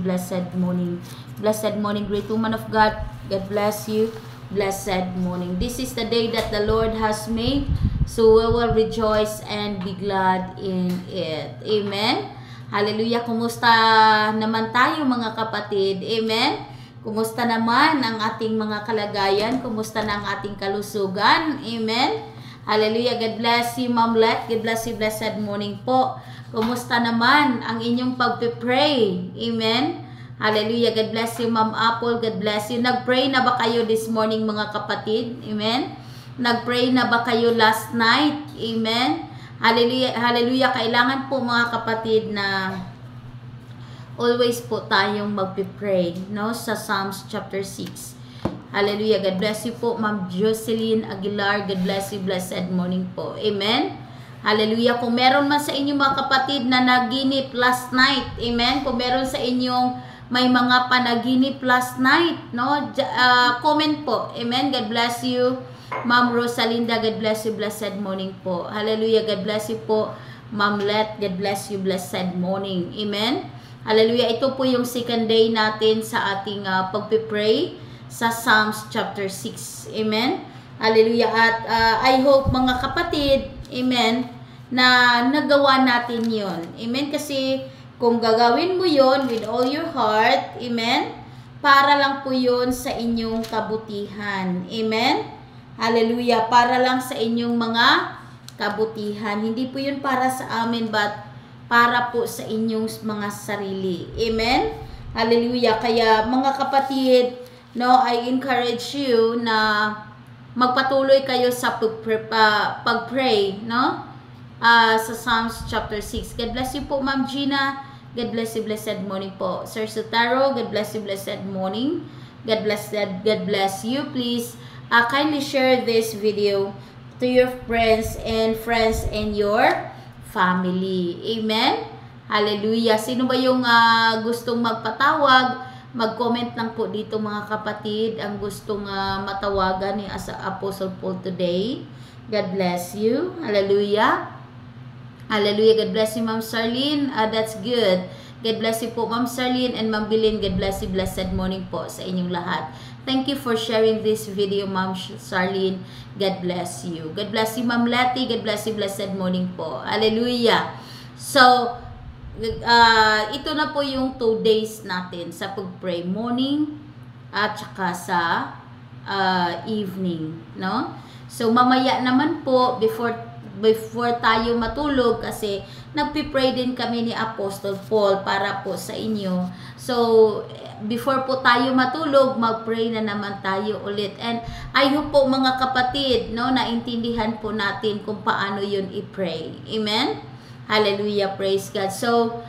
Blessed morning. Blessed morning, great woman of God. God bless you. Blessed morning. This is the day that the Lord has made, so we will rejoice and be glad in it. Amen. Hallelujah. Kumusta naman tayo mga kapatid? Amen. Kumusta naman ang ating mga kalagayan? Kumusta na ang ating kalusugan? Amen. Hallelujah. God bless you, Ma'am Let. God bless you. Blessed morning po. Kumusta naman ang inyong pagpe-pray? Amen. Hallelujah. God bless you, Ma'am Apple. God bless you. Nag-pray na ba kayo this morning mga kapatid? Amen. Nag-pray na ba kayo last night? Amen. Hallelujah. Hallelujah. Kailangan po mga kapatid na always po tayong magpe-pray, no? Sa Psalms chapter 6. Hallelujah. God bless you po, Ma'am Jocelyn Aguilar. God bless you. Blessed morning po. Amen. Hallelujah. Kung meron man sa inyo mga kapatid na naginip last night, amen. Kung meron sa inyong may mga panaginip last night, no? Comment po. Amen. God bless you, Ma'am Rosalinda. God bless you. Blessed morning po. Hallelujah. God bless you po, Ma'am Let. God bless you. Blessed morning. Amen. Hallelujah. Ito po yung second day natin sa ating pagpipray sa Psalms chapter 6. Amen. Hallelujah. At I hope mga kapatid, amen, na nagawa natin yon. Amen. Kasi kung gagawin mo yon with all your heart, amen, para lang po yon sa inyong kabutihan. Amen. Hallelujah. Para lang sa inyong mga kabutihan. Hindi po yun para sa amin, but para po sa inyong mga sarili. Amen. Hallelujah. Kaya mga kapatid, no, I encourage you na magpatuloy kayo sa pag-pray, no? Sa Psalms chapter 6. God bless you po, Ma'am Gina. God bless you. Blessed morning po. Sir Sotaro, God bless you. Blessed morning. God bless you. Please kindly share this video to your friends and your family. Amen. Hallelujah. Sino ba yung gustong magpatawag? Mag-comment lang po dito mga kapatid ang gustong matawagan ni Apostle Paul today. God bless you. Hallelujah. Hallelujah. God bless you, Ma'am Sarlene. That's good. God bless you po, Ma'am Sarlene and Ma'am Bilin. God bless you. Blessed morning po sa inyong lahat. Thank you for sharing this video, Ma'am Sarlene. God bless you. God bless you, Ma'am Letty. God bless you. Blessed morning po. Hallelujah. So, ito na po yung 2 days natin sa pag-pray, morning at saka sa evening, no? So mamaya naman po before tayo matulog, kasi nagpi-pray din kami ni Apostle Paul para po sa inyo. So before po tayo matulog, mag-pray na naman tayo ulit. And I hope po mga kapatid, no, naintindihan po natin kung paano yun i-pray. Amen. Hallelujah, praise God. So,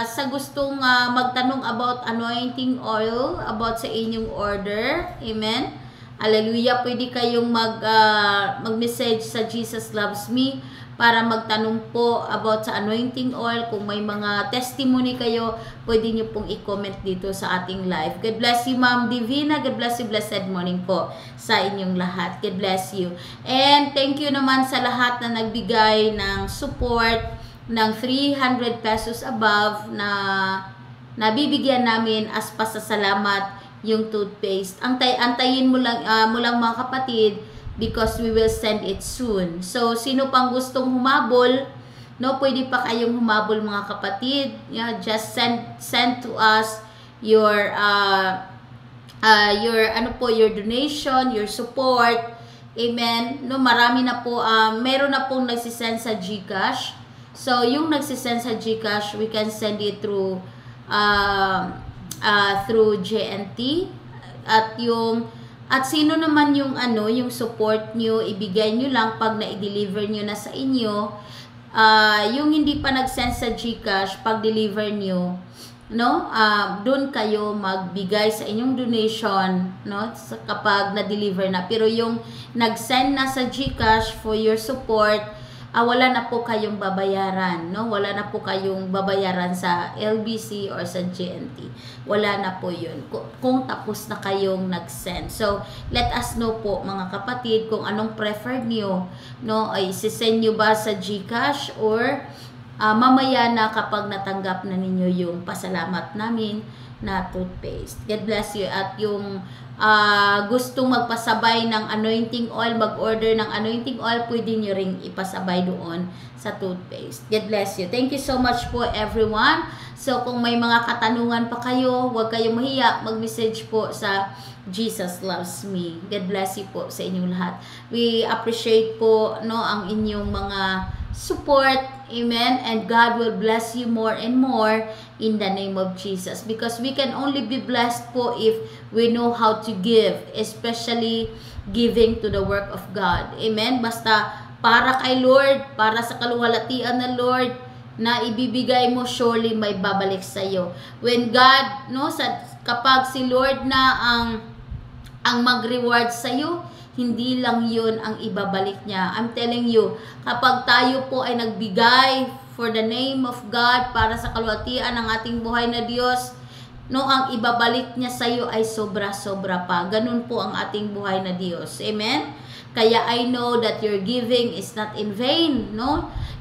sa gustong magtanong about anointing oil, about sa inyong order, amen. Hallelujah, pwede kayong mag-message sa Jesus Loves Me para magtanong po about sa anointing oil. Kung may mga testimony kayo, pwede nyo pong i-comment dito sa ating live. God bless you, Ma'am Divina. God bless you. Blessed morning po sa inyong lahat. God bless you. And thank you naman sa lahat na nagbigay ng support ng 300 pesos above na nabibigyan namin as pasasalamat yung toothpaste. Antayin mo lang mga kapatid, because we will send it soon. So, sino pang gustong humabol, no, pwede pa kayong humabol mga kapatid. Yeah, just send to us your your donation, your support. Amen. No, marami na po, meron na pong nagsisend sa GCash. So, yung nagsisend sa GCash, we can send it through JNT. At sino naman yung yung support nyo, ibigay nyo lang pag na-deliver nyo na sa inyo. Yung hindi pa nag-send sa GCash, pag deliver nyo, no, doon kayo magbigay sa inyong donation, no, kapag na-deliver na. Pero yung nag-send na sa GCash for your support, wala na po kayong babayaran, no? Wala na po kayong babayaran sa LBC or sa GNT. Wala na po yun kung tapos na kayong nag-send. So, let us know po mga kapatid kung anong preferred nyo, no? Ay sisend nyo ba sa GCash or mamaya na kapag natanggap na ninyo yung pasalamat namin na toothpaste. God bless you. At yung gustong magpasabay ng anointing oil, mag-order ng anointing oil, pwede nyo ring ipasabay doon sa toothpaste. God bless you. Thank you so much po everyone. So kung may mga katanungan pa kayo, huwag kayong mahiya, mag-message po sa Jesus Loves Me. God bless you po sa inyong lahat. We appreciate po ang inyong mga support. Amen. And God will bless you more and more in the name of Jesus. Because we can only be blessed po if we know how to give. Especially giving to the work of God. Amen. Basta para kay Lord, para sa kaluwalhatian ng Lord, na ibibigay mo, surely may babalik sa iyo. When God, kapag si Lord na ang mag-reward sa iyo, hindi lang yun ang ibabalik niya. I'm telling you, kapag tayo po ay nagbigay for the name of God, para sa kaluwalhatian ng ating buhay na Diyos, ang ibabalik niya sa iyo ay sobra-sobra pa. Ganun po ang ating buhay na Diyos. Amen? Kaya I know that your giving is not in vain,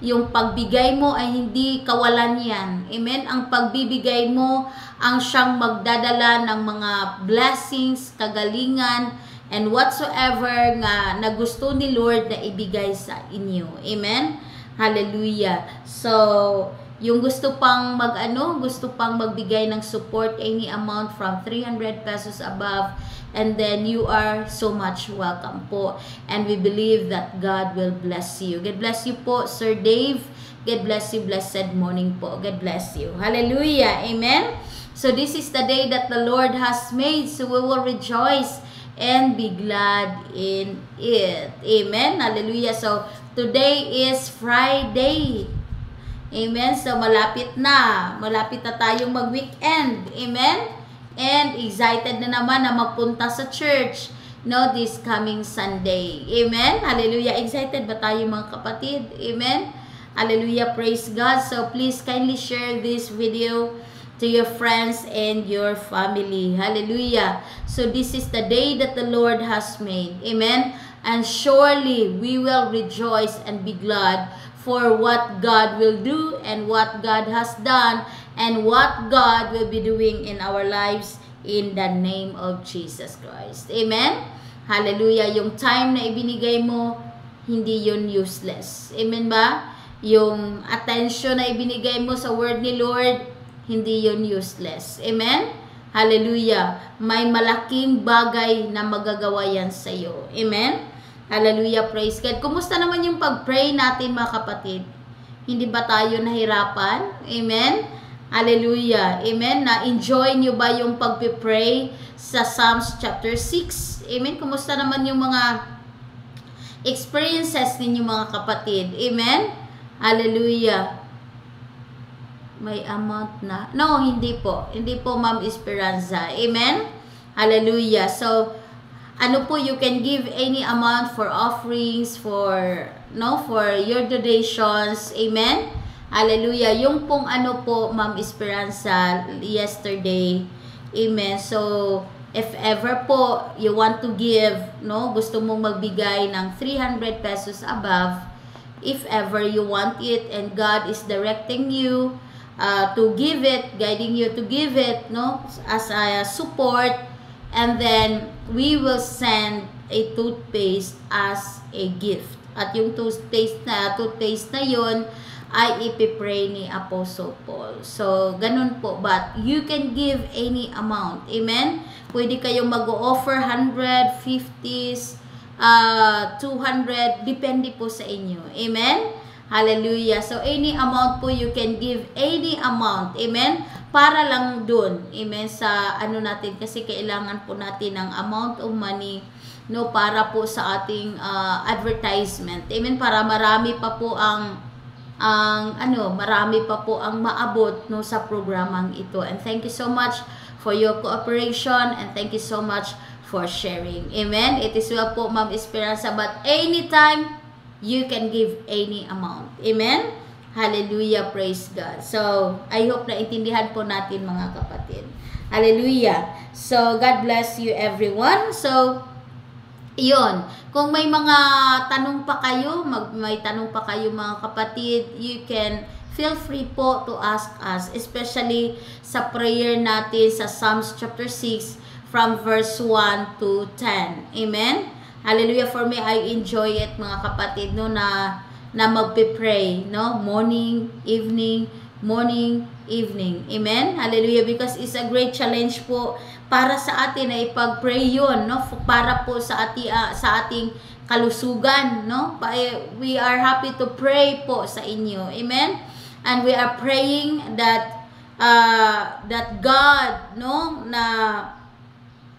Yung pagbigay mo ay hindi kawalan yan. Amen? Ang pagbibigay mo ang siyang magdadala ng mga blessings, kagalingan, and whatsoever nga na gusto ni Lord na ibigay sa inyo. Amen? Hallelujah. So, yung gusto pang magbigay ng support, any amount from 300 pesos above, and then you are so much welcome po. And we believe that God will bless you. God bless you po, Sir Dave. God bless you. Blessed morning po. God bless you. Hallelujah. Amen? So, this is the day that the Lord has made. So, we will rejoice and be glad in it. Amen? Hallelujah. So, today is Friday. Amen? So, malapit na. Malapit na tayong mag-weekend. Amen? And excited na naman na magpunta sa church this coming Sunday. Amen? Hallelujah. Excited ba tayo mga kapatid? Amen? Hallelujah. Praise God. So, please kindly share this video to your friends and your family. Hallelujah. So this is the day that the Lord has made. Amen. And surely we will rejoice and be glad for what God will do and what God has done and what God will be doing in our lives in the name of Jesus Christ. Amen. Hallelujah. Yung time na ibinigay mo, hindi yun useless. Amen ba? Yung attention na ibinigay mo sa word ni Lord, hindi yun useless. Amen? Hallelujah. May malaking bagay na magagawa yan sa iyo. Amen? Hallelujah. Praise God. Kumusta naman yung pag-pray natin mga kapatid? Hindi ba tayo nahirapan? Amen? Hallelujah. Amen? Na-enjoy nyo ba yung pag-pray sa Psalms chapter 6? Amen? Kumusta naman yung mga experiences ninyo mga kapatid? Amen? Hallelujah. May amount na. No, hindi po. Hindi po, Ma'am Esperanza. Amen? Hallelujah. So, you can give any amount for offerings, for your donations. Amen? Hallelujah. Yung pong Ma'am Esperanza, yesterday. Amen? So, if ever po, you want to give, gusto mong magbigay ng 300 pesos above, if ever you want it, and God is directing you, to give it, guiding you to give it, as a support, and then we will send a toothpaste as a gift. At yung toothpaste na yun ay ipipray ni Apostle Paul. So, ganun po. But you can give any amount. Amen? Pwede kayong mag-offer 100, 50s, 200, depende po sa inyo. Amen? Hallelujah. So, any amount po, you can give any amount. Amen? Para lang dun. Amen? Sa natin, kasi kailangan po natin ng amount of money, para po sa ating advertisement. Amen? Para marami pa po marami pa po ang maabot sa programang ito. And thank you so much for your cooperation, and thank you so much for sharing. Amen? It is well po, Ma'am Esperanza, but anytime, you can give any amount. Amen? Hallelujah. Praise God. So, I hope na intindihan po natin mga kapatid. Hallelujah. So, God bless you everyone. So, iyon. Kung may mga tanong pa kayo, mga kapatid, you can feel free po to ask us, especially sa prayer natin sa Psalms chapter 6 from verse 1 to 10. Amen? Hallelujah. For me, I enjoy it, mga kapatid, no, na magpe-pray, no? Morning, evening, morning, evening. Amen? Hallelujah. Because it's a great challenge po para sa atin na ipag-pray yun, no? Para po sa ating kalusugan, no? We are happy to pray po sa inyo. Amen? And we are praying that God, no, na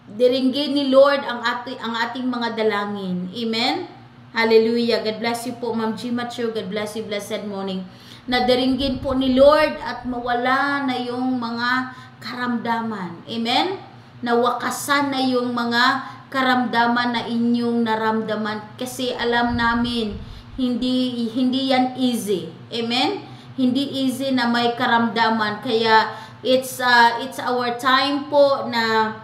diringgin ni Lord ang ating mga dalangin. Amen? Hallelujah. God bless you po, Ma'am G. Macho. God bless you. Blessed morning. Na diringgin po ni Lord at mawala na yung mga karamdaman. Amen? Nawakasan na yung mga karamdaman na inyong naramdaman. Kasi alam namin, hindi yan easy. Amen? Hindi easy na may karamdaman. Kaya it's our time po na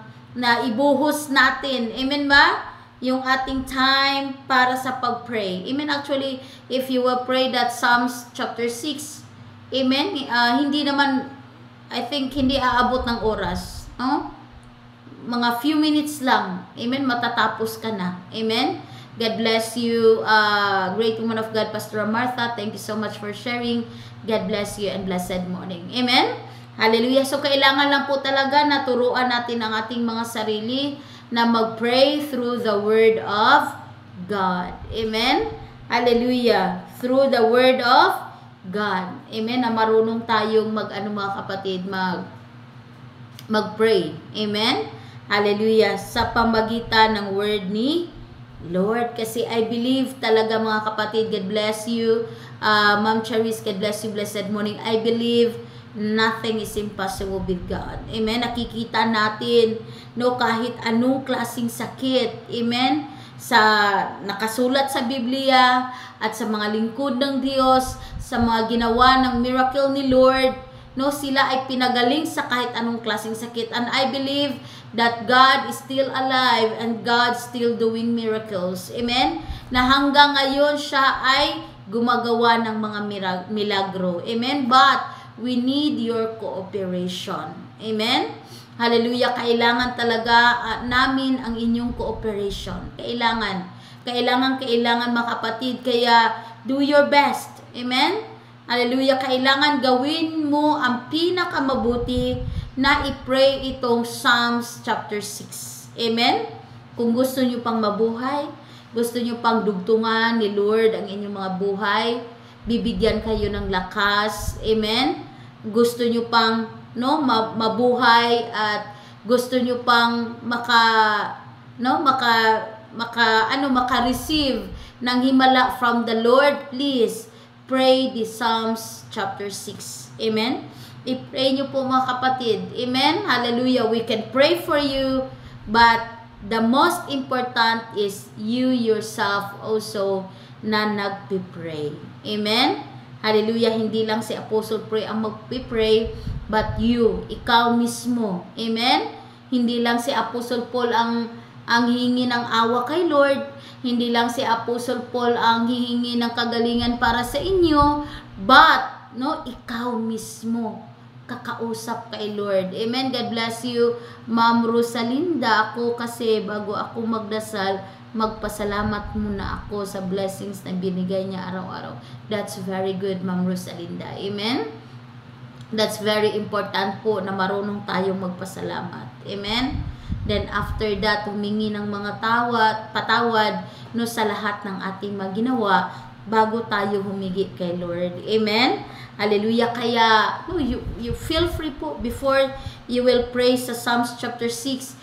ibuhos natin. Amen ba? Yung ating time para sa pag-pray. Amen. Actually, if you will pray that Psalms chapter 6, amen, hindi naman, I think, hindi aabot ng oras. No? Mga few minutes lang. Amen. Matatapos ka na. Amen. God bless you, great woman of God, Pastor Martha. Thank you so much for sharing. God bless you and blessed morning. Amen. Hallelujah. So, kailangan lang po talaga na turuan natin ang ating mga sarili na mag-pray through the Word of God. Amen? Hallelujah. Through the Word of God. Amen? Na marunong tayong mga kapatid, mag-pray. Amen? Hallelujah. Sa pamagitan ng Word ni Lord. Kasi I believe talaga, mga kapatid, God bless you. Ma'am Charis, God bless you. Blessed morning. I believe nothing is impossible with God. Amen? Nakikita natin, no, kahit anong klaseng sakit. Amen? Nakasulat sa Biblia at sa mga lingkod ng Diyos, sa mga ginawa ng miracle ni Lord, no, sila ay pinagaling sa kahit anong klaseng sakit. And I believe that God is still alive and God still doing miracles. Amen? Na hanggang ngayon siya ay gumagawa ng mga milagro. Amen? But we need your cooperation. Amen? Hallelujah. Kailangan talaga namin ang inyong cooperation. Kailangan mga kapatid. Kaya do your best. Amen? Hallelujah. Kailangan gawin mo ang pinakamabuti na i-pray itong Psalms chapter 6. Amen? Kung gusto nyo pang mabuhay, gusto nyo pang dugtungan ni Lord ang inyong mga buhay, bibigyan kayo ng lakas. Amen? Gusto nyo pang mabuhay at gusto nyo pang maka-receive ng himala from the Lord, please pray the Psalms chapter 6. Amen? I-pray nyo po, mga kapatid. Amen? Hallelujah. We can pray for you, but the most important is you yourself also na nagpipray. Amen? Hallelujah. Hindi lang si Apostle Pray ang magpipray, but you, ikaw mismo. Amen? Hindi lang si Apostle Paul ang hihingi ng awa kay Lord. Hindi lang si Apostle Paul ang hihingi ng kagalingan para sa inyo, but ikaw mismo kakausap kay Lord. Amen? God bless you, Ma'am Rosalinda. Ako kasi bago ako magdasal, magpasalamat muna ako sa blessings na binigay niya araw-araw. That's very good, Ma'am Rosalinda. Amen? That's very important po na marunong tayong magpasalamat. Amen? Then after that, humingi ng mga patawad sa lahat ng ating maginawa bago tayo humigi kay Lord. Amen? Hallelujah. Kaya you feel free po before you will pray sa Psalms chapter 6.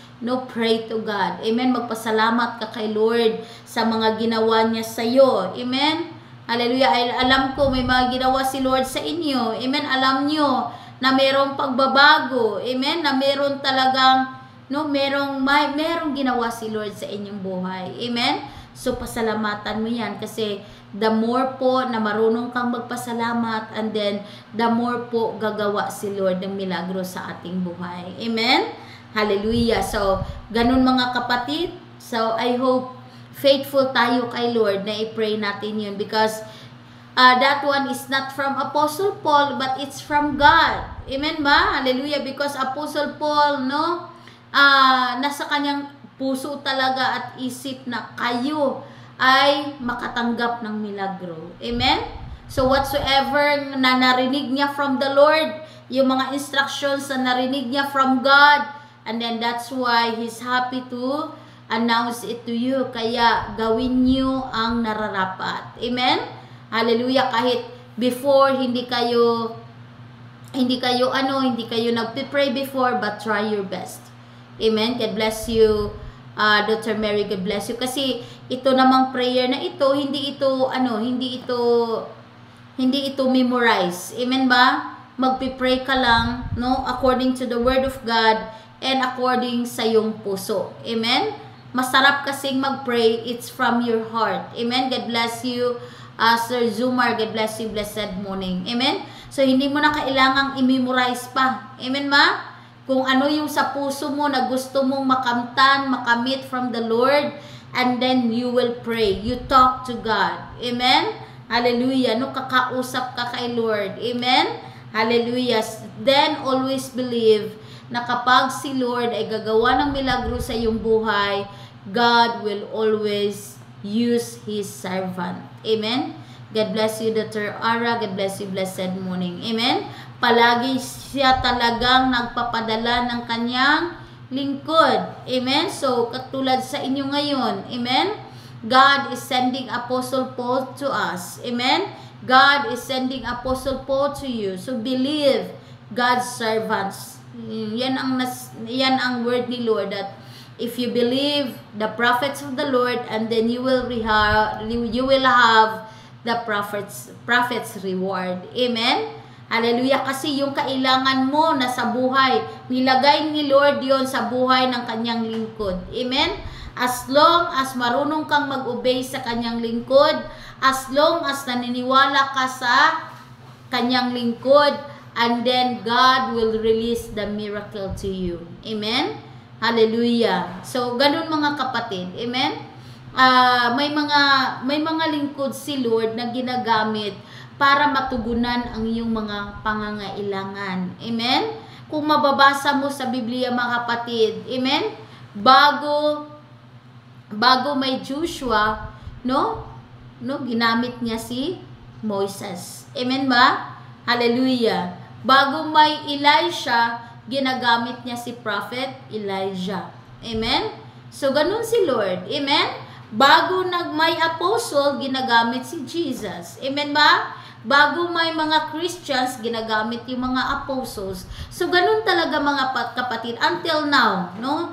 Pray to God. Amen? Magpasalamat ka kay Lord sa mga ginawa niya sa iyo. Amen? Hallelujah. Alam ko may mga ginawa si Lord sa inyo. Amen? Alam nyo na mayroong pagbabago. Amen? Na mayroong talagang, mayroong ginawa si Lord sa inyong buhay. Amen? So, pasalamatan mo yan kasi the more po na marunong kang magpasalamat, and then the more po gagawa si Lord ng milagro sa ating buhay. Amen? Hallelujah. So, ganun mga kapatid. So, I hope faithful tayo kay Lord na i-pray natin yun because that one is not from Apostle Paul, but it's from God. Amen ba? Hallelujah. Because Apostle Paul, no, nasa kanyang puso talaga at isip na kayo ay makatanggap ng milagro. Amen? So whatsoever na narinig niya from the Lord, yung mga instructions na narinig niya from God, and then that's why He's happy to announce it to you. Kaya gawin niyo ang nararapat. Amen? Hallelujah. Kahit before hindi kayo nagpe-pray before, but try your best. Amen. God bless you, Dr. Mary. God bless you. Kasi ito namang prayer na ito, hindi ito memorize. Amen ba? Magpe-pray ka lang, no, according to the word of God and according sa iyong puso. Amen. Masarap kasing mag-pray, it's from your heart. Amen. God bless you. Sir Zumar, God bless you, blessed morning. Amen? So, hindi mo na kailangang i-memorize pa. Amen ma? Kung ano yung sa puso mo na gusto mong makamtan, makamit from the Lord, and then you will pray. You talk to God. Amen? Hallelujah. No, kakausap ka kay Lord. Amen? Hallelujah. Then, always believe na kapag si Lord ay gagawa ng milagro sa iyong buhay, God will always use His servant. Amen? God bless you, Dr. Ara. God bless you, blessed morning. Amen? Palagi siya talagang nagpapadala ng kanyang lingkod. Amen? So, katulad sa inyo ngayon. Amen? God is sending Apostle Paul to us. Amen? God is sending Apostle Paul to you. So, believe God's servants. Yan ang word ni Lord, that if you believe the prophets of the Lord, and then you will have the prophets reward. Amen? Hallelujah. Kasi yung kailangan mo na sa buhay, nilagay ni Lord yon sa buhay ng kanyang lingkod. Amen? As long as marunong kang mag-obey sa kanyang lingkod, as long as naniniwala ka sa kanyang lingkod, and then God will release the miracle to you. Amen? Hallelujah. So, ganun mga kapatid. Amen? May mga lingkod si Lord na ginagamit para matugunan ang iyong mga pangangailangan. Amen? Kung mababasa mo sa Biblia mga kapatid, amen? Bago may Joshua, no, ginamit niya si Moses. Amen ba? Hallelujah. Bago may Elisha, ginagamit niya si Prophet Elijah. Amen? So, ganun si Lord. Amen? Bago may apostle, ginagamit si Jesus. Amen ba? Bago may mga Christians, ginagamit yung mga apostles. So, ganun talaga mga kapatid. Until now, no?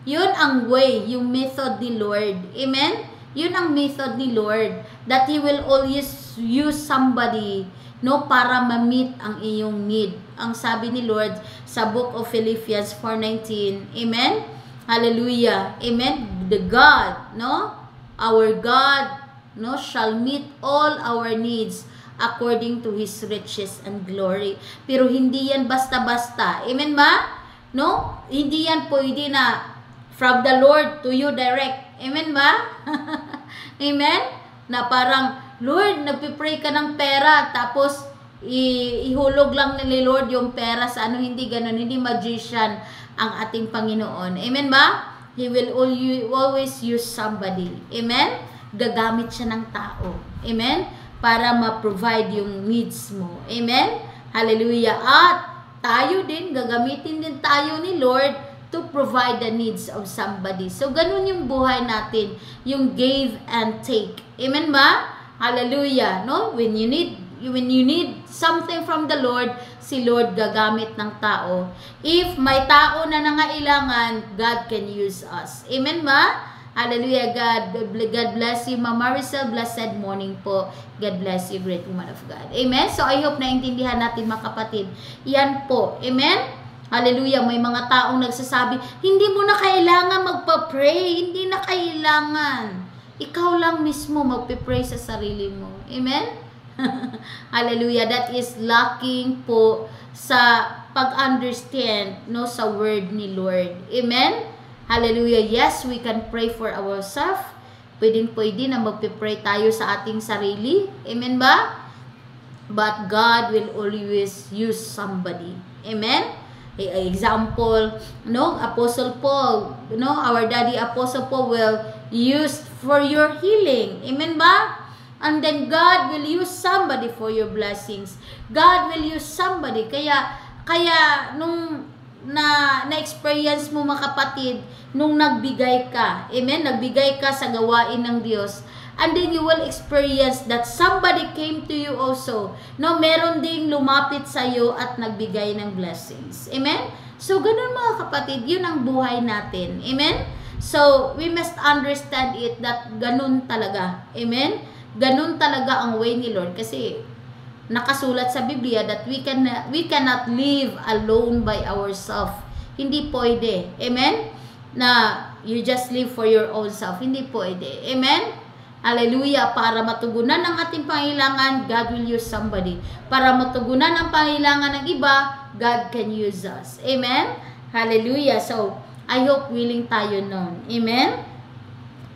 Yun ang way, yung method ni Lord. Amen? Yun ang method ni Lord. That He will always use somebody, no, para ma-meet ang iyong need. Ang sabi ni Lord sa book of Philippians 4:19. Amen? Hallelujah. Amen? The God, no? Our God, no, shall meet all our needs according to His riches and glory. Pero hindi yan basta-basta. Amen ba? No? Hindi yan pwede na from the Lord to you direct. Amen ba? Amen? Na parang, Lord, nagpipray ka ng pera, tapos ihulog lang ni Lord yung pera sa hindi ganun, hindi magician ang ating Panginoon. Amen ba? He will always use somebody. Amen? Gagamit siya ng tao. Amen? Para ma-provide yung needs mo. Amen? Hallelujah. At tayo din, gagamitin din tayo ni Lord to provide the needs of somebody. So, ganun yung buhay natin. Yung give and take. Amen ba? Hallelujah. No? When you need something from the Lord, si Lord gagamit ng tao. If may tao na nangailangan, God can use us. Amen ba? Hallelujah. God bless you, Mama Maricel. Blessed morning po. God bless you, great woman of God. Amen? So, I hope naintindihan natin mga kapatid. Yan po. Amen? Hallelujah. May mga taong nagsasabi, hindi mo na kailangan magpa-pray. Hindi na kailangan. Ikaw lang mismo magpe-pray sa sarili mo. Amen? Hallelujah. That is lacking po sa pag-understand, no, sa word ni Lord. Amen? Hallelujah. Yes, we can pray for ourselves. pwedeng-pwede na magpe-pray tayo sa ating sarili. Amen ba? But God will always use somebody. Amen? Example, no, Apostle Paul, no, our daddy Apostle Paul will use for your healing. Amen ba? And then God will use somebody for your blessings. God will use somebody. Kaya nung na-experience mo mga kapatid, nung nagbigay ka, amen, nagbigay ka sa gawain ng Diyos, and then you will experience that somebody came to you also. No, meron ding lumapit sa iyo at nagbigay ng blessings. Amen? So, ganun mga kapatid, yun ang buhay natin. Amen? So, we must understand it that ganun talaga. Amen? Ganun talaga ang way ni Lord. Kasi, nakasulat sa Biblia that we cannot live alone by ourselves. Hindi pwede. Amen? Na you just live for your own self. Hindi pwede. Amen? Hallelujah. Para matugunan ang ating pangailangan, God will use somebody. Para matugunan ang pangailangan ng iba, God can use us. Amen? Hallelujah. So, I hope willing tayo nun. Amen?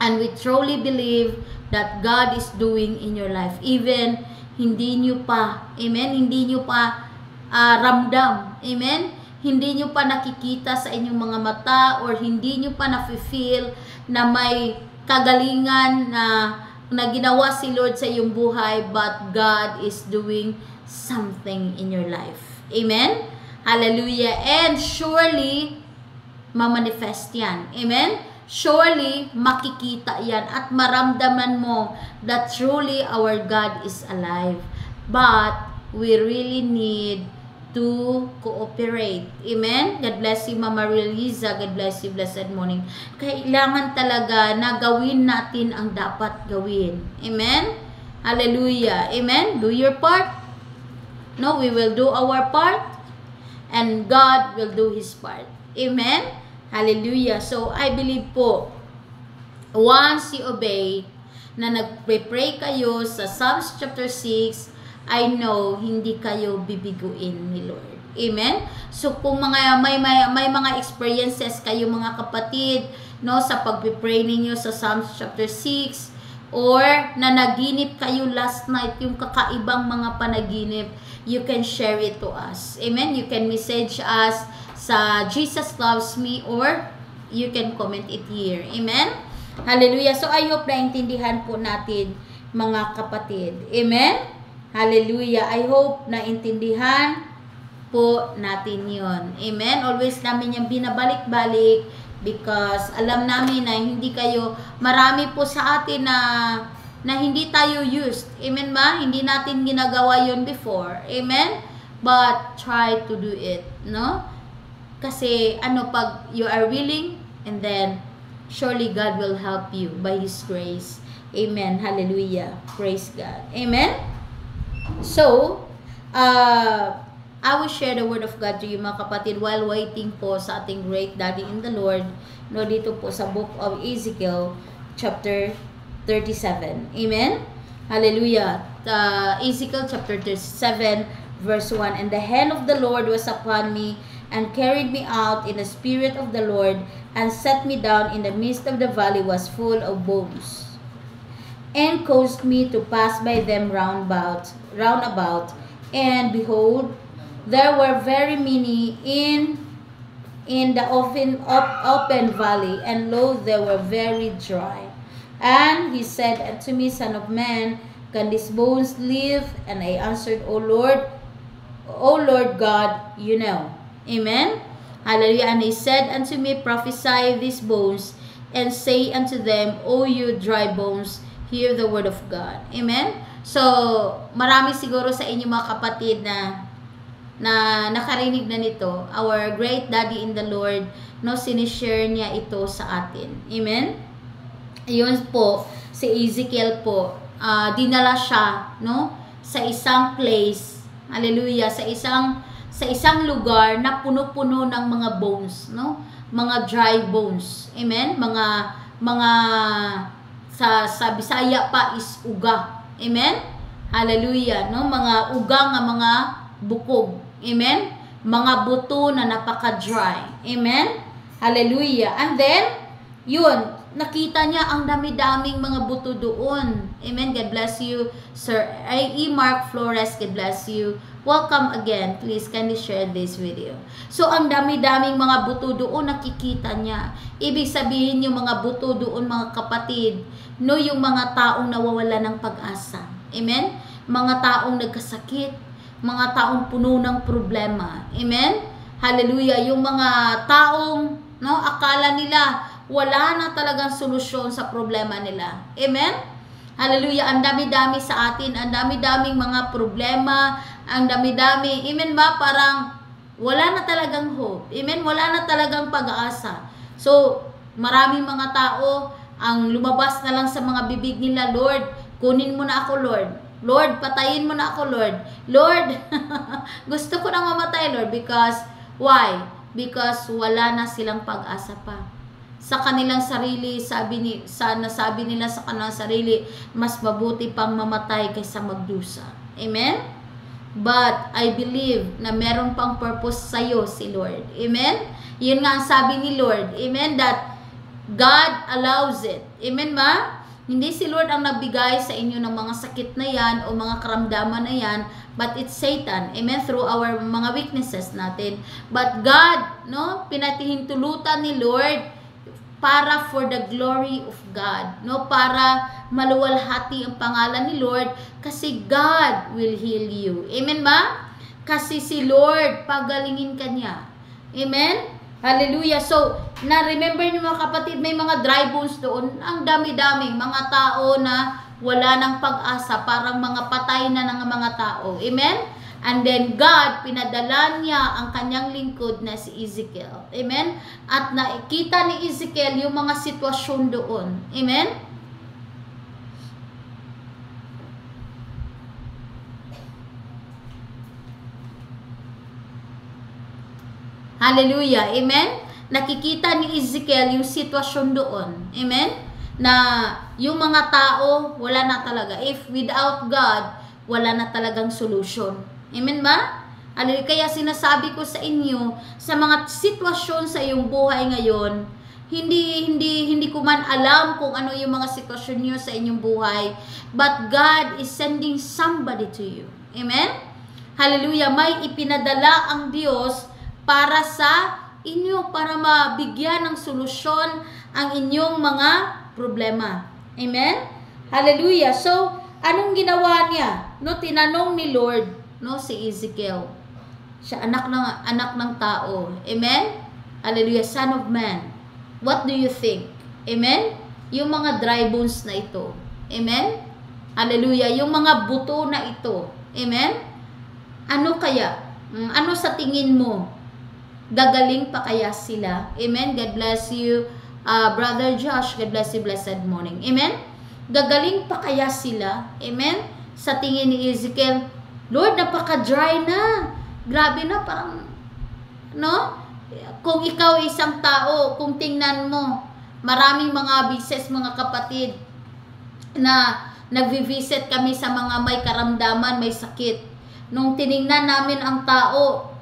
And we truly believe that God is doing in your life. Even hindi nyo pa, amen? Hindi nyo pa ramdam. Amen? Hindi nyo pa nakikita sa inyong mga mata or hindi nyo pa na-feel na may kagalingan na ginawa si Lord sa iyong buhay, but God is doing something in your life. Amen? Hallelujah. And surely, mamanifest yan. Amen? Surely, makikita yan at maramdaman mo that truly our God is alive. But, we really need to cooperate. Amen? God bless you, Mama Reliza. God bless you. Blessed morning. Kailangan talaga na gawin natin ang dapat gawin. Amen? Hallelujah. Amen? Do your part. No, we will do our part. And God will do His part. Amen? Hallelujah. So, I believe po, once you obey, na nagpre-pray kayo sa Psalms chapter 6, I know hindi kayo bibiguin ni Lord. Amen? So kung may mga experiences kayo mga kapatid, no, sa pagpe-pray ninyo sa Psalms chapter 6 or na naginip kayo last night, yung kakaibang mga panaginip, you can share it to us. Amen? You can message us sa Jesus Loves Me or you can comment it here. Amen? Hallelujah. So I hope na intindihan po natin mga kapatid. Amen? Hallelujah. I hope na intindihan po natin yon. Amen? Always namin yung binabalik-balik because alam namin na hindi kayo, marami po sa atin na hindi tayo used. Amen ba? Hindi natin ginagawa yon before. Amen? But try to do it. No? Kasi pag you are willing and then surely God will help you by His grace. Amen. Hallelujah. Praise God. Amen? So, I will share the word of God to you mga kapatid while waiting po sa ating great daddy in the Lord, no, dito po sa book of Ezekiel chapter 37. Amen? Hallelujah. Ezekiel chapter 37 verse 1, and the hand of the Lord was upon me and carried me out in the spirit of the Lord and set me down in the midst of the valley was full of bones, and caused me to pass by them round about, and behold, there were very many in the open valley, and lo, they were very dry. And he said unto me, Son of man, can these bones live? And I answered, O Lord God, you know. Amen? Hallelujah. And he said unto me, prophesy these bones, and say unto them, O you dry bones, hear the word of God. Amen? So, marami siguro sa inyo mga kapatid na nakarinig na nito. Our great daddy in the Lord, no, sinishare niya ito sa atin. Amen? Yun po, si Ezekiel po, dinala siya, no, sa isang place, hallelujah, sa isang lugar na puno-puno ng mga bones, no, mga dry bones. Amen? Mga sa Bisaya pa is uga. Amen? Hallelujah. No? Mga uga nga mga bukog. Amen? Mga buto na napaka-dry. Amen? Hallelujah. And then, yun, nakita niya ang dami-daming mga buto doon. Amen. God bless you, Sir A.E. Mark Flores. God bless you. Welcome again. Please, kindly share this video. So, ang dami-daming mga buto doon, nakikita niya. Ibig sabihin yung mga buto doon, mga kapatid, no, yung mga taong nawawala ng pag-asa. Amen? Mga taong nagkasakit, mga taong puno ng problema. Amen? Hallelujah. Yung mga taong, no, akala nila wala na talagang solusyon sa problema nila. Amen? Hallelujah. Ang dami-dami sa atin, ang dami-daming mga problema, ang dami-dami. Amen ba? Parang wala na talagang hope. Amen? Wala na talagang pag-asa. So, maraming mga tao ang lumabas na lang sa mga bibig nila, Lord, kunin mo na ako, Lord. Lord, patayin mo na ako, Lord. Lord, gusto ko na mamatay, Lord. Because, why? Because wala na silang pag-asa pa. Sa kanilang sarili, nasabi nila sa kanilang sarili, mas mabuti pang mamatay kaysa magdusa. Amen? But, I believe na meron pang purpose sa'yo si Lord. Amen? Yun nga ang sabi ni Lord. Amen? That God allows it. Amen ba? Hindi si Lord ang nagbigay sa inyo ng mga sakit na yan o mga karamdaman na yan, but it's Satan. Amen? Through our mga weaknesses natin. But God, no, pinatihintulutan ni Lord para for the glory of God, no, para maluwalhati ang pangalan ni Lord, kasi God will heal you. Amen ba? Kasi si Lord, pagalingin ka niya. Amen? Hallelujah. So, na-remember niyo mga kapatid, may mga dry bones doon, ang dami-daming mga tao na wala ng pag-asa, parang mga patay na ng mga tao. Amen? And then God, pinadala niya ang kanyang lingkod na si Ezekiel. Amen? At nakita ni Ezekiel yung mga sitwasyon doon. Amen? Hallelujah. Amen? Nakikita ni Ezekiel yung sitwasyon doon. Amen? Na yung mga tao, wala na talaga. If without God, wala na talagang solution. Amen ba? Kaya sinasabi ko sa inyo, sa mga sitwasyon sa iyong buhay ngayon, hindi ko man alam kung ano yung mga sitwasyon niyo sa inyong buhay, but God is sending somebody to you. Amen? Hallelujah. May ipinadala ang Diyos para sa inyo, para mabigyan ng solusyon ang inyong mga problema. Amen? Hallelujah. So, anong ginawa niya? No, tinanong ni Lord, no, si Ezekiel. Siya anak ng tao. Amen? Hallelujah. Son of man, what do you think? Amen? Yung mga dry bones na ito. Amen? Hallelujah. Yung mga buto na ito. Amen? Ano kaya? Ano sa tingin mo? Gagaling pa kaya sila? Amen? God bless you, Brother Josh. God bless you. Blessed morning. Amen? Gagaling pa kaya sila? Amen? Sa tingin ni Ezekiel, Lord, napaka-dry na. Grabe na, parang, no? Kung ikaw isang tao, kung tingnan mo, maraming mga bises, mga kapatid, na nagvi-visit kami sa mga may karamdaman, may sakit. Nung tiningnan namin ang tao,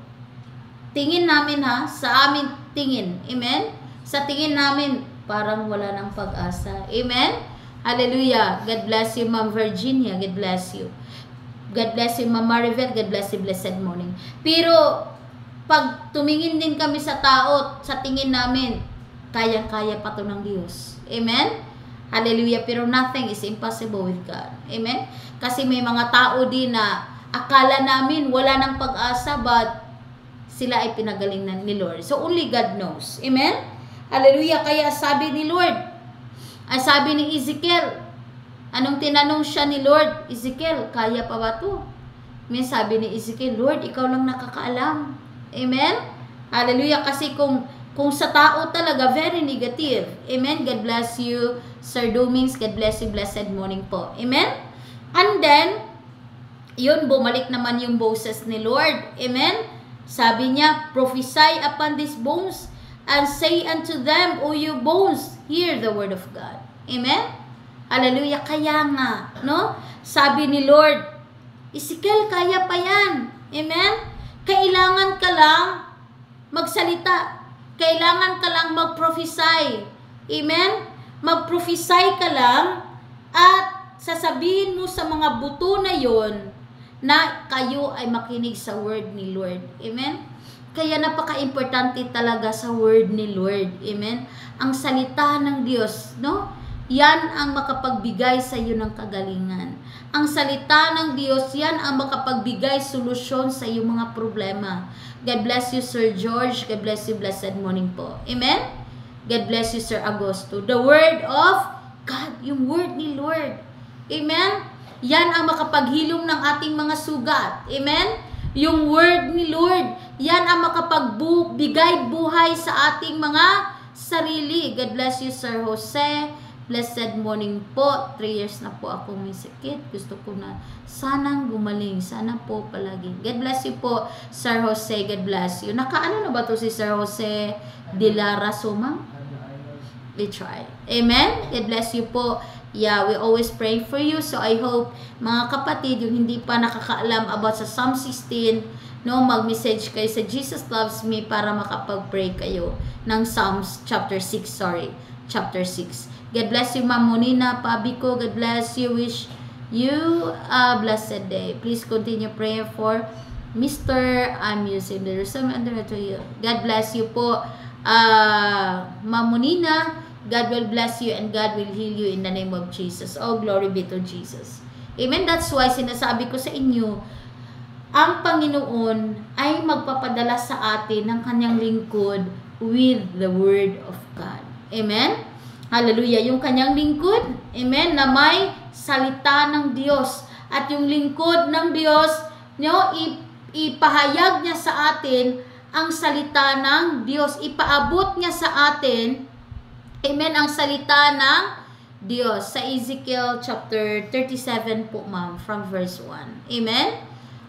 tingin namin sa amin tingin. Amen? Sa tingin namin, parang wala ng pag-asa. Amen? Hallelujah. God bless you, Ma'am Virginia. God bless you. God bless you, Ma'am Maribel. God bless you, blessed morning. Pero, pag tumingin din kami sa tao, sa tingin namin, kayang-kaya pa to ng Diyos. Amen? Hallelujah. Pero nothing is impossible with God. Amen? Kasi may mga tao din na akala namin wala ng pag-asa, but sila ay pinagaling ni Lord. So, only God knows. Amen? Hallelujah. Kaya sabi ni Lord, sabi ni Ezekiel, anong tinanong siya ni Lord? Ezekiel, kaya pa ba ito? May sabi ni Ezekiel, Lord, ikaw lang nakakaalam. Amen? Hallelujah. Kasi kung sa tao talaga, very negative. Amen? God bless you, Sir Domings. God bless you. Blessed morning po. Amen? And then, yun, bumalik naman yung boses ni Lord. Amen? Sabi niya, prophesy upon these bones and say unto them, O you bones, hear the word of God. Amen? Hallelujah. Kaya nga, no? Sabi ni Lord, Ezekiel, kaya pa yan. Amen? Kailangan ka lang magsalita. Kailangan ka lang mag-prophesy. Amen? mag-prophesy ka lang at sasabihin mo sa mga buto na yon na kayo ay makinig sa word ni Lord. Amen? Kaya napaka-importante talaga sa word ni Lord. Amen? Ang salita ng Diyos, no? Yan ang makapagbigay sa iyo ng kagalingan. Ang salita ng Diyos, yan ang makapagbigay solusyon sa iyong mga problema. God bless you, Sir George. God bless you. Blessed morning po. Amen? God bless you, Sir Agosto. The word of God, yung word ni Lord. Amen? Yan ang makapaghilom ng ating mga sugat. Amen? Yung word ni Lord, yan ang makapagbigay buhay sa ating mga sarili. God bless you, Sir Jose. Blessed morning po. 3 years na po ako may sakit. Gusto ko na sanang gumaling. Sana po palagi. God bless you po, Sir Jose. God bless you. Nakaano na ba to si Sir Jose de Lara Sumang? We try. Amen? God bless you po. Yeah, we always pray for you. So I hope, mga kapatid, yung hindi pa nakakaalam about sa Psalm 16, no, mag-message kayo sa Jesus Loves Me para makapag-pray kayo ng Psalms chapter 6, chapter 6. God bless you, Ma'am Monina Pabiko. God bless you. Wish you a blessed day. Please continue praying for Mr. I'm using the resume under to you. God bless you po, Ma'am Monina. God will bless you and God will heal you in the name of Jesus. Oh, glory be to Jesus. Amen. That's why sinasabi ko sa inyo, ang Panginoon ay magpapadala sa atin ng kanyang lingkod with the word of God. Amen. Hallelujah. Yung kanyang lingkod, amen, na may salita ng Diyos. At yung lingkod ng Diyos, ipahayag niya sa atin ang salita ng Diyos. Ipaabot niya sa atin, amen, ang salita ng Diyos. Sa Ezekiel chapter 37 po, ma'am, from verse 1. Amen?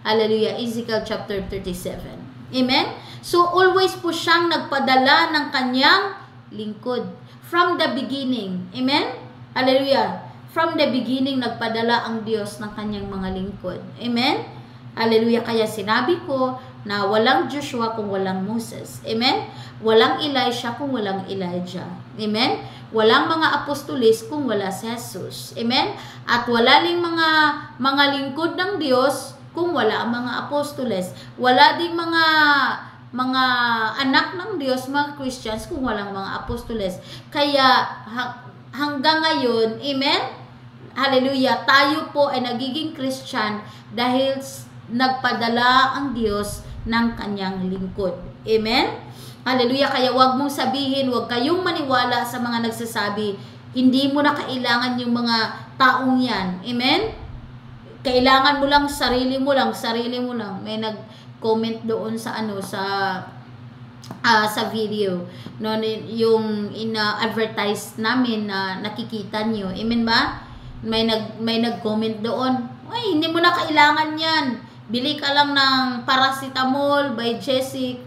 Hallelujah. Ezekiel chapter 37. Amen? So, always po siyang nagpadala ng kanyang lingkod. From the beginning. Amen? Hallelujah. From the beginning, nagpadala ang Diyos ng kanyang mga lingkod. Amen? Hallelujah. Kaya sinabi ko na walang Joshua kung walang Moses. Amen? Walang Elisha kung walang Elijah. Amen? Walang mga apostolis kung wala si Jesus. Amen? At wala ring mga lingkod ng Diyos kung wala ang mga apostoles. Wala ding mga anak ng Diyos, mga Christians, kung walang mga apostoles. Kaya hanggang ngayon, amen? Hallelujah, tayo po ay nagiging Christian dahil nagpadala ang Diyos ng kanyang lingkod. Amen? Hallelujah, kaya wag mong sabihin, wag kayong maniwala sa mga nagsasabi, hindi mo na kailangan yung mga taong yan. Amen? Kailangan mo lang sarili mo lang. May comment doon sa sa video, no, yung advertise namin na nakikita niyo. Amen ba? May nag-comment doon, ay, hindi mo na kailangan yan, bili ka lang ng paracetamol by Jessie.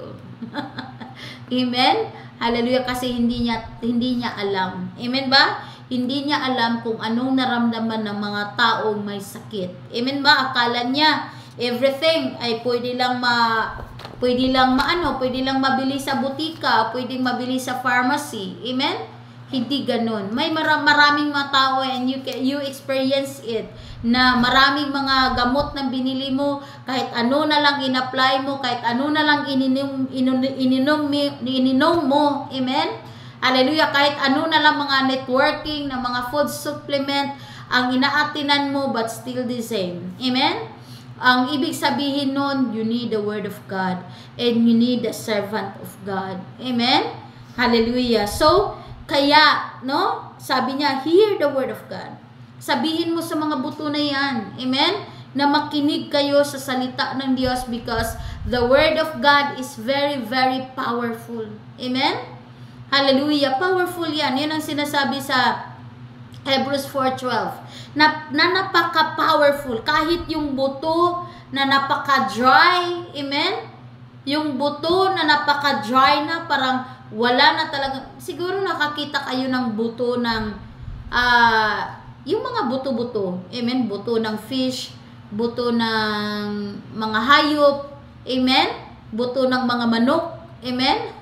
Amen? Hallelujah. Kasi hindi niya alam. Amen ba? Hindi niya alam kung anong naramdaman ng mga taong may sakit. Amen ba? Akala niya everything ay pwede lang mabili sa butika, pwedeng mabili sa pharmacy. Amen? Hindi ganun. May maraming mga tao, and you experience it, na maraming mga gamot na binili mo, kahit ano na lang in-apply mo, kahit ano na lang ininom mo. Amen? Hallelujah. Kahit ano na lang mga networking, na mga food supplement, ang inaatinan mo, but still the same. Amen? Ang ibig sabihin nun, you need the word of God and you need the servant of God. Amen? Hallelujah. So, kaya, no? Sabi niya, hear the word of God. Sabihin mo sa mga buto na yan. Amen? Na makinig kayo sa salita ng Diyos because the word of God is very, very powerful. Amen? Hallelujah. Powerful yan. Yan ang sinasabi sa Hebrews 4:12. Na napaka-powerful. Kahit yung buto na napaka-dry, amen? Yung buto na napaka-dry na, parang wala na talaga. Siguro nakakita kayo ng buto ng, yung mga buto-buto, amen? Buto ng fish, buto ng mga hayop, amen? Buto ng mga manok, Amen?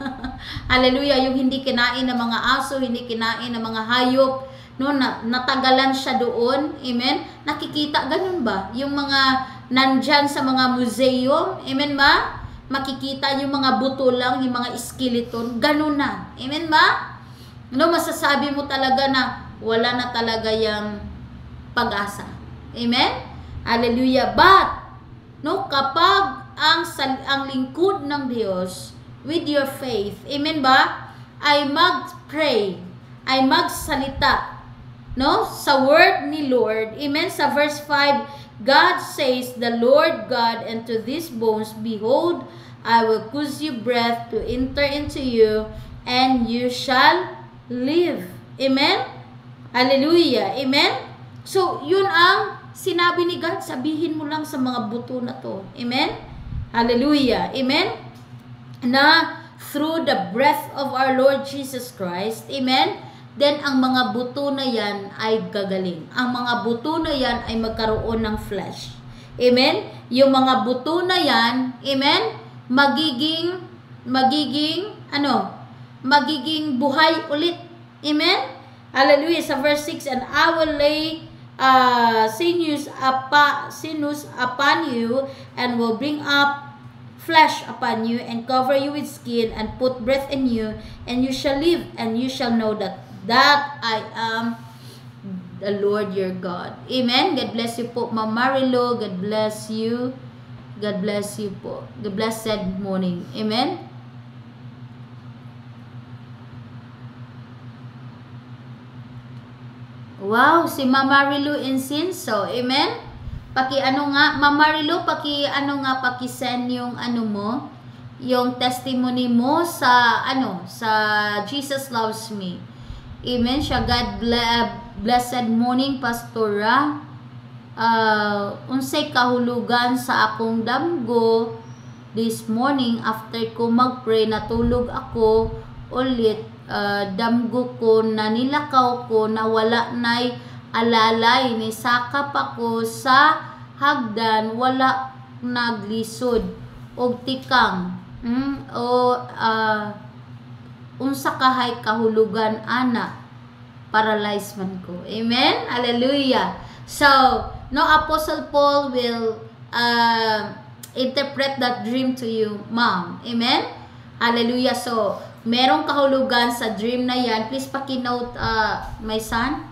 Hallelujah. Yung hindi kinain ng mga aso, hindi kinain ng mga hayop, no, natagalan siya doon. Amen? Nakikita, ganun ba? Yung mga nandyan sa mga museum, amen ba? Makikita yung mga buto lang, yung mga skeleton, ganun na. Amen ba? No, masasabi mo talaga na wala na talaga yung pag-asa. Amen? Hallelujah. But, no, kapag ang lingkod ng Diyos with your faith, amen ba, ay mag-pray, ay magsalita, no, sa word ni Lord, amen, sa verse 5, God says, the Lord God, and to these bones, behold, I will cause you breath to enter into you, and you shall live. Amen? Hallelujah. Amen? So, yun ang sinabi ni God, sabihin mo lang sa mga buto na to. Amen? Hallelujah. Amen? Na through the breath of our Lord Jesus Christ, amen, then ang mga buto na yan ay gagaling. Ang mga buto na yan ay magkaroon ng flesh. Amen? Yung mga buto na yan, amen, magiging buhay ulit. Amen? Hallelujah. Sa verse 6, and I will lay sinews upon you, and will bring up flesh upon you, and cover you with skin, and put breath in you, and you shall live, and you shall know that I am the Lord your God. Amen. God bless you po, Ma'am Marilo. God bless you. God bless you po. The blessed morning. Amen. Wow, si Ma'am Marilo Insinso. Amen. Ma'am Marilo, paki-send yung mo, yung testimony mo sa Jesus Loves Me. Amen. Siya, God blessed morning, Pastora. Unsay kahulugan sa akong damgo this morning after ko mag-pray, natulog ako ulit. Damgo ko na nilakaw ko na wala na'y alalay, ni sakap ako sa hagdan, wala naglisod og tikang unsa kahay kahulugan ana, paralyzed man ko. Amen. Hallelujah. So no, Apostle Paul will interpret that dream to you, ma'am. Amen. Hallelujah. So merong kahulugan sa dream na yan. Please paki-note, my son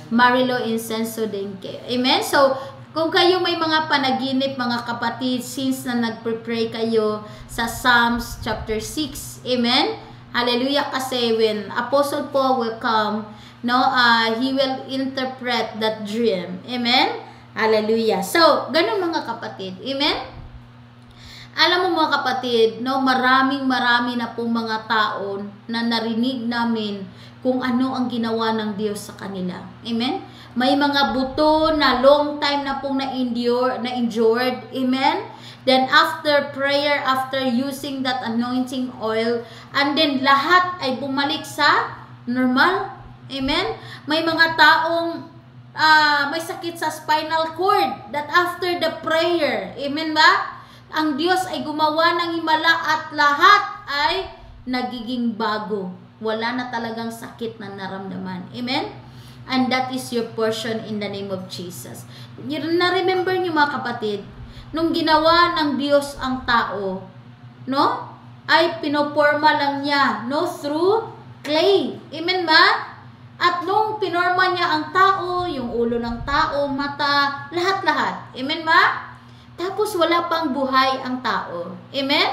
Marilo Insenso Denke. Amen. So kung kayo may mga panaginip, mga kapatid, since na nagpre-pray kayo sa Psalms chapter 6, amen? Hallelujah. Kasi when Apostle Paul will come, no, he will interpret that dream. Amen? Hallelujah. So, ganun mga kapatid. Amen? Alam mo mga kapatid, no, marami na pong mga tao na narinig namin kung ano ang ginawa ng Diyos sa kanila. Amen? May mga buto na long time na pong na-endured. Amen? Then after prayer, after using that anointing oil, and then lahat ay bumalik sa normal. Amen? May mga taong may sakit sa spinal cord that after the prayer, amen ba? Ang Diyos ay gumawa ng himala at lahat ay nagiging bago. Wala na talagang sakit na naramdaman. Amen? And that is your portion in the name of Jesus. Na-remember niyo mga kapatid, nung ginawa ng Diyos ang tao, no? Ay pinoporma lang niya, no? Through clay. Amen ba? At nung pinorma niya ang tao, yung ulo ng tao, mata, lahat-lahat. Amen ba? Tapos wala pang buhay ang tao. Amen?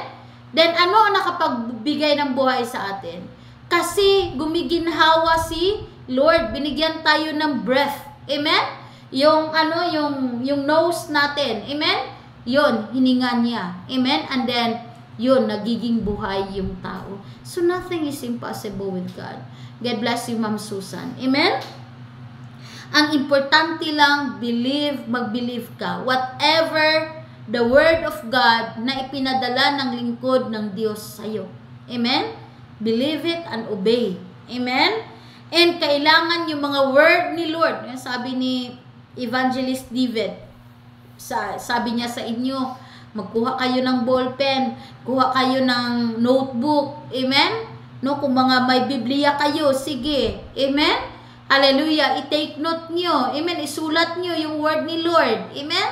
Then ano ang nakapagbigay ng buhay sa atin? Kasi gumiginhawa si Lord, binigyan tayo ng breath. Amen? Yung nose natin. Amen? Yun, hininga niya. Amen? And then, yun, nagiging buhay yung tao. So, nothing is impossible with God. God bless you, Ma'am Susan. Amen? Ang importante lang, mag-believe ka. Whatever the word of God na ipinadala ng lingkod ng Diyos sa'yo. Amen? Believe it and obey. Amen? And kailangan yung mga word ni Lord. Sabi ni Evangelist David, sabi niya sa inyo, magkuha kayo ng ballpen, kuha kayo ng notebook, amen? No, kung mga may Biblia kayo, sige, amen? Hallelujah, i-take note nyo, amen? Isulat nyo yung word ni Lord, amen?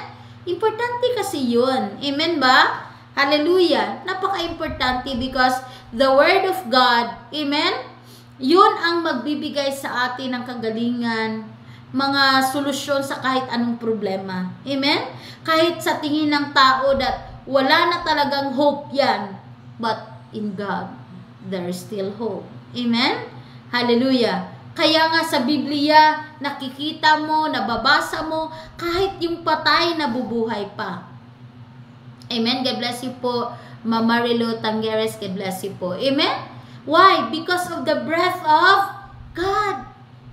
Importante kasi yun, amen ba? Hallelujah, napaka-importante because the word of God, amen? Yun ang magbibigay sa atin ng kagalingan, mga solusyon sa kahit anong problema. Amen? Kahit sa tingin ng tao that wala na talagang hope yan, but in God, there is still hope. Amen? Hallelujah. Kaya nga sa Biblia, nakikita mo, nababasa mo, kahit yung patay nabubuhay pa. Amen? God bless you po, Mama Rilo Tangeres. God bless you po. Amen? Why? Because of the breath of God.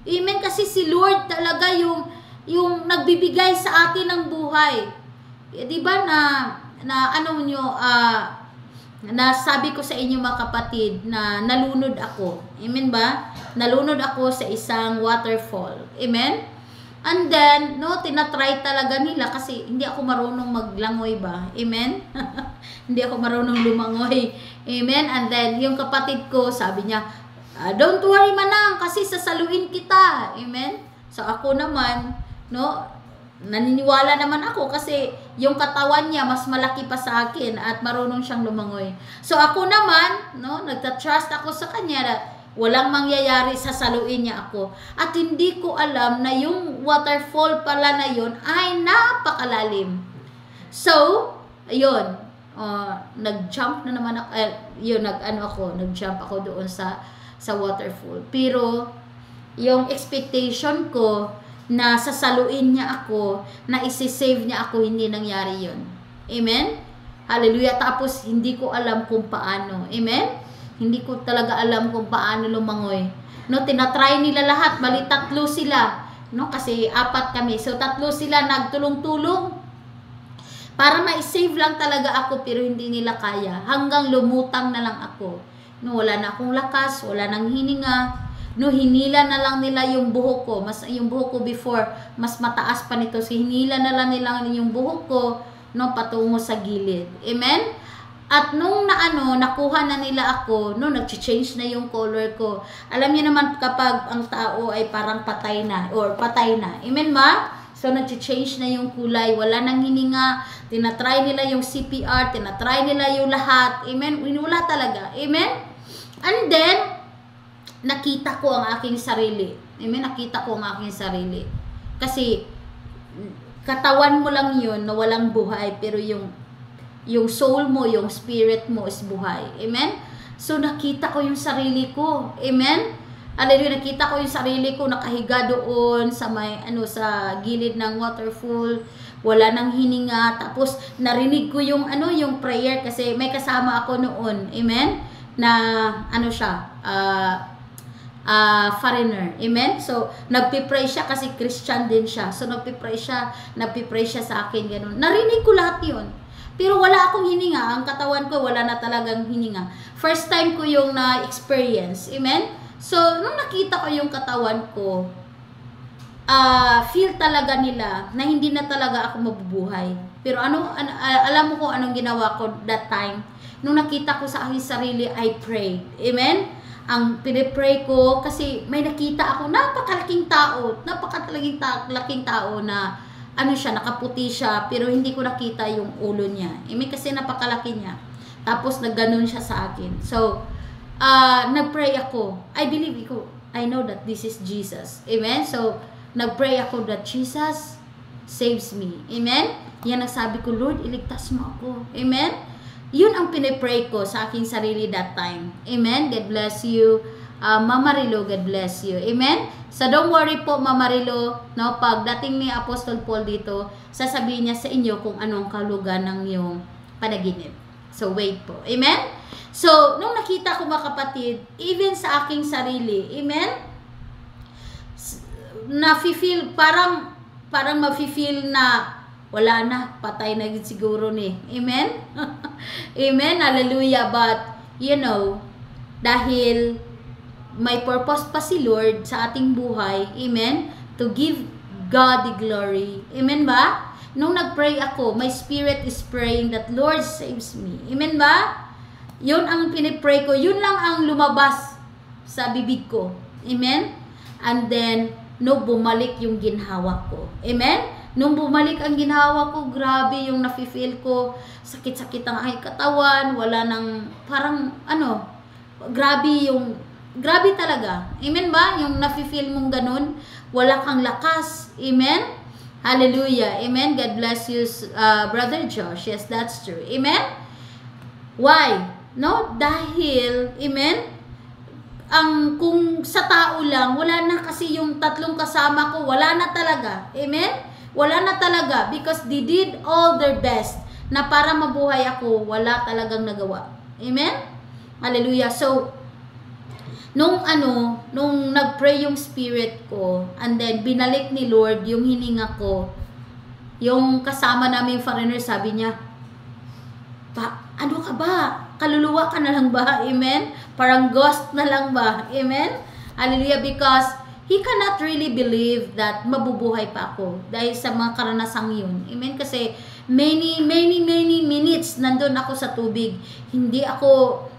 Amen? Kasi si Lord talaga yung nagbibigay sa atin ng buhay. Di ba sabi ko sa inyo mga kapatid na nalunod ako. Amen ba? Nalunod ako sa isang waterfall. Amen? And then, tinatry talaga nila kasi hindi ako marunong maglangoy ba? Amen? Hindi ako marunong lumangoy. Amen? And then, yung kapatid ko, sabi niya, don't worry manang kasi sasaluin kita. Amen? So, ako naman, naniniwala naman ako kasi yung katawan niya mas malaki pa sa akin at marunong siyang lumangoy. So, ako naman, nagtatrust ako sa kanya na walang mangyayari, sasaluin niya ako. At hindi ko alam na yung waterfall pala na yun ay napakalalim. So, ayun, nag-jump na naman ako, nag-jump ako doon sa waterfall. Pero, yung expectation ko na sasaluin niya ako, na isi-save niya ako, hindi nangyari yun. Amen? Hallelujah. Tapos, hindi ko alam kung paano. Amen? Hindi ko talaga alam kung paano lumangoy. Tinatry nila lahat. Bali, 3 sila. Kasi 4 kami. So, 3 sila nagtulong-tulong. Para ma-save lang talaga ako, pero hindi nila kaya. Hanggang lumutang na lang ako. Wala na akong lakas, wala nang hininga. Hinila na lang nila yung buhok ko. Yung buhok ko before, mas mataas pa nito. So, hinila na lang nila yung buhok ko, patungo sa gilid. Amen? At nung nakuha na nila ako, nag-change na yung color ko. Alam niyo naman kapag ang tao ay parang patay na, or patay na. Amen ba? So, nag-change na yung kulay. Wala nang hininga. Tinatry nila yung CPR. Tinatry nila yung lahat. Amen? Wala talaga. Amen? And then, nakita ko ang aking sarili. Amen? Nakita ko ang aking sarili. Kasi, katawan mo lang yun na walang buhay, pero yung soul mo, yung spirit mo is buhay. Amen? So, nakita ko yung sarili ko. Amen? Hallelujah, nakita ko yung sarili ko nakahiga doon sa sa gilid ng waterfall. Wala nang hininga. Tapos, narinig ko yung prayer kasi may kasama ako noon. Amen? Na, foreigner. Amen? So, nagpipray siya kasi Christian din siya. So, nagpipray siya sa akin. Ganun. Narinig ko lahat yun. Pero wala akong hininga. Ang katawan ko, wala na talagang hininga. First time ko yung na-experience. Amen? So, nung nakita ko yung katawan ko, feel talaga nila na hindi na talaga ako mabubuhay. Pero alam mo kung anong ginawa ko that time? Nung nakita ko sa aking sarili, I prayed. Amen? Ang pinipray ko, kasi may nakita ako, napakalaking tao na nakaputi siya, pero hindi ko nakita yung ulo niya. Kasi napakalaki niya. Tapos, nagganon siya sa akin. So, nagpray ako. I know that this is Jesus. Amen? So, nagpray ako that Jesus saves me. Amen? Yan ang sabi ko, Lord, iligtas mo ako. Amen? Yun ang pinipray ko sa aking sarili that time. Amen? God bless you. Mama Rilo, God bless you. Amen? So, don't worry po, Mama Rilo, pagdating ni Apostle Paul dito, sasabihin niya sa inyo kung anong kalugan ng iyong panaginip. So, wait po. Amen? So, nung nakita ko mga kapatid, even sa aking sarili, amen? Nafe-feel, parang mafe-feel na wala na, patay na siguro ni. Amen? Amen? Hallelujah. But, dahil may purpose pa si Lord sa ating buhay, amen, to give God the glory. Amen ba? nung nag-pray ako, my spirit is praying that Lord saves me. Amen ba? Yun ang pinipray ko. Yun lang ang lumabas sa bibig ko. Amen? And then, no, bumalik yung ginhawa ko. Amen? Nung bumalik ang ginhawa ko, grabe yung nafe-feel ko. Sakit-sakit ang aking katawan. Wala nang, parang, grabe talaga. Amen ba? Yung nafe-feel mong ganun. Wala kang lakas. Amen? Hallelujah. Amen? God bless you, Brother Josh. Yes, that's true. Amen? Why? No? Dahil, amen? Kung sa tao lang, wala na kasi yung tatlong kasama ko. Wala na talaga. Amen? Wala na talaga because they did all their best na para mabuhay ako, wala talagang nagawa. Amen? Hallelujah. So, nung nag-pray yung spirit ko, and then binalik ni Lord yung hininga ko, yung kasama namin foreigner, sabi niya, ano ka ba? Kaluluwa ka na lang ba? Amen? Parang ghost na lang ba? Amen? Hallelujah. Because he cannot really believe that mabubuhay pa ako dahil sa mga karanasang yun. Amen? Kasi many minutes nandun ako sa tubig. Hindi ako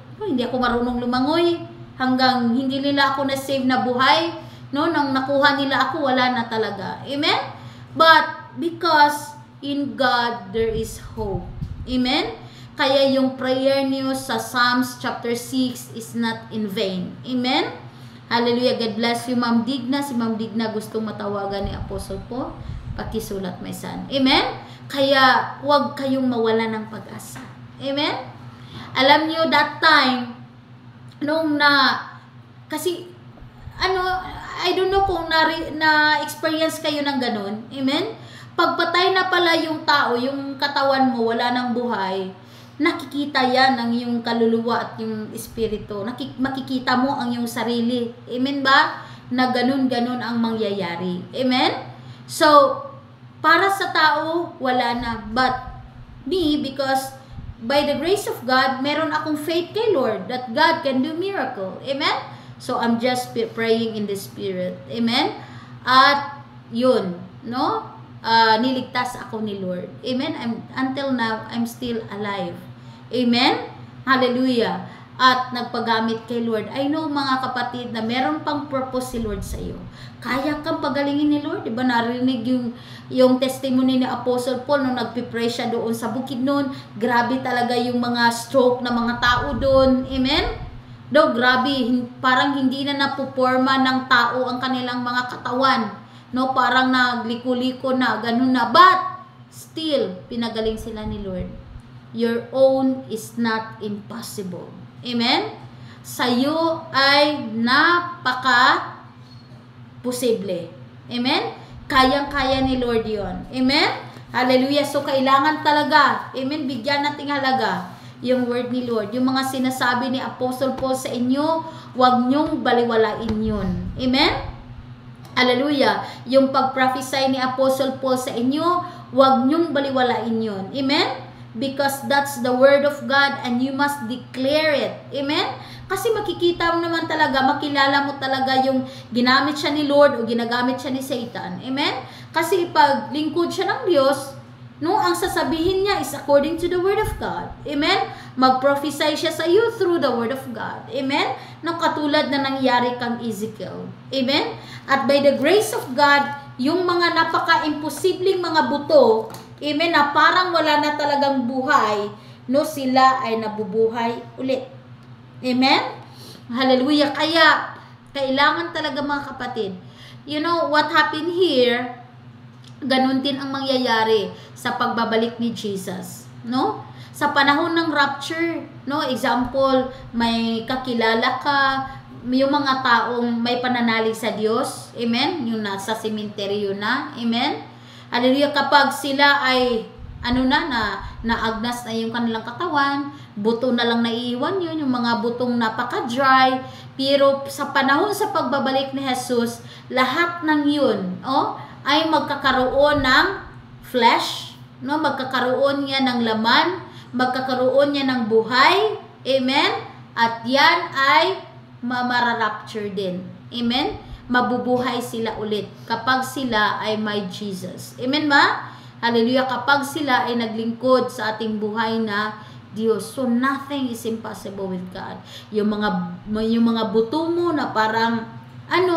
marunong lumangoy. Hanggang hindi nila ako na-save na buhay. No? Nung nakuha nila ako, wala na talaga. Amen? But because in God there is hope. Amen? Kaya yung prayer niyo sa Psalms chapter 6 is not in vain. Amen? Hallelujah. God bless you, Ma'am Digna. Si Ma'am Digna gustong matawagan ni Apostle po. Pakisulat, my son. Amen? Kaya huwag kayong mawala ng pag-asa. Amen? Alam niyo, that time, kasi, I don't know kung na-experience kayo ng ganun. Amen? Pagpatay na pala yung tao, yung katawan mo, wala nang buhay, nakikita yan ang iyong kaluluwa at yung espiritu. Makikita mo ang iyong sarili. Amen ba? Na ganun-ganun ang mangyayari. Amen? So, para sa tao, wala na. But me, because by the grace of God, meron akong faith kay Lord that God can do miracle. Amen? So, I'm just praying in the Spirit. Amen? At yun, no? Niligtas ako ni Lord. Amen? Until now, I'm still alive. Amen? Hallelujah. At nagpagamit kay Lord. I know, mga kapatid, na meron pang purpose si Lord sa iyo. Kaya kang pagalingin ni Lord. Diba narinig yung testimony ni Apostle Paul nung nagpipray siya doon sa bukid noon. Grabe talaga yung mga stroke na mga tao doon. Amen? Grabe. Parang hindi na napuporma ng tao ang kanilang mga katawan. No, parang nagliko-liko na, ganun na. But, still, pinagaling sila ni Lord. Your own is not impossible. Amen? Sa'yo ay napaka-posible. Amen? Kayang-kaya ni Lord yon. Amen? Hallelujah. So, kailangan talaga, amen, bigyan nating halaga yung word ni Lord. Yung mga sinasabi ni Apostle Paul sa inyo, huwag niyong baliwalain yun. Amen? Hallelujah. Yung pag-prophesy ni Apostle Paul sa inyo, huwag niyong baliwalain yun. Amen? Because that's the word of God and you must declare it. Amen? Kasi makikita mo naman talaga, makilala mo talaga yung ginamit siya ni Lord o ginagamit siya ni Satan. Amen? Kasi pag lingkod siya ng Diyos, no, ang sasabihin niya is according to the word of God. Amen? Mag-prophesy siya sa iyo through the word of God. Amen? Nang katulad na nangyari kang Ezekiel. Amen? At by the grace of God, yung mga napaka-imposibleng mga buto, amen, na parang wala na talagang buhay, no, sila ay nabubuhay ulit. Amen? Hallelujah. Kaya, kailangan talaga mga kapatid, you know, what happened here, ganun din ang mangyayari sa pagbabalik ni Jesus. No? Sa panahon ng rapture, no, example, may kakilala ka, yung mga taong may pananalig sa Diyos, amen, yung nasa sementeryo na, amen. Hallelujah. Kapag sila ay naagnas na yung kanilang katawan, buto na lang naiiwan yun, yung mga butong napaka-dry, pero sa panahon sa pagbabalik ni Jesus, lahat ng yun, ay magkakaroon ng flesh, no? Magkakaroon niya ng laman, magkakaroon niya ng buhay, amen, at yan ay mamararapture din, amen. Mabubuhay sila ulit kapag sila ay may Jesus. Amen ba? Hallelujah. Kapag sila ay naglingkod sa ating buhay na Diyos. So, nothing is impossible with God. Yung mga buto mo na parang,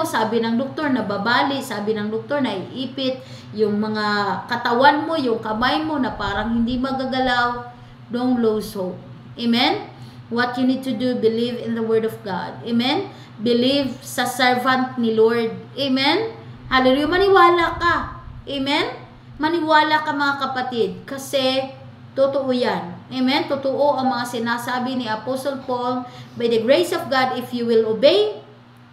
sabi ng doktor, nababali, sabi ng doktor, naiipit, yung mga katawan mo, yung kamay mo na parang hindi magagalaw, don't lose hope. Amen? What you need to do, believe in the Word of God. Amen? Believe sa servant ni Lord. Amen? Hallelujah. Maniwala ka. Amen? Maniwala ka mga kapatid. Kasi, totoo yan. Amen? Totoo ang mga sinasabi ni Apostle Paul. By the grace of God, if you will obey,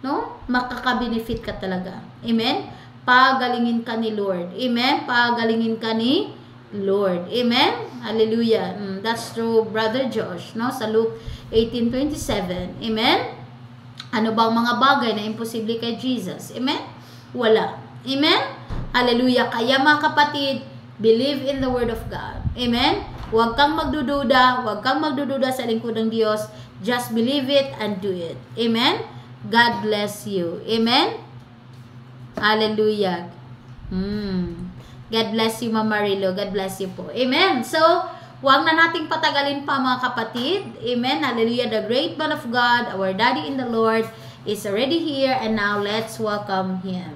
no? Makaka-benefit ka talaga. Amen? Pagalingin ka ni Lord. Amen? Pagalingin ka ni Lord. Amen? Hallelujah. That's true, Brother Josh, no? Sa Luke 18:27. Amen? Ano bang mga bagay na imposible kay Jesus? Amen? Wala. Amen? Hallelujah. Kaya mga kapatid, believe in the Word of God. Amen? Huwag kang magdududa. Huwag kang magdududa sa lingkod ng Diyos. Just believe it and do it. Amen? God bless you. Amen? Hallelujah. God bless you, Mama Marilo. God bless you po. Amen? So, huwag na nating patagalin pa mga kapatid. Amen? Hallelujah. The great man of God, our Daddy in the Lord, is already here. And now, let's welcome Him.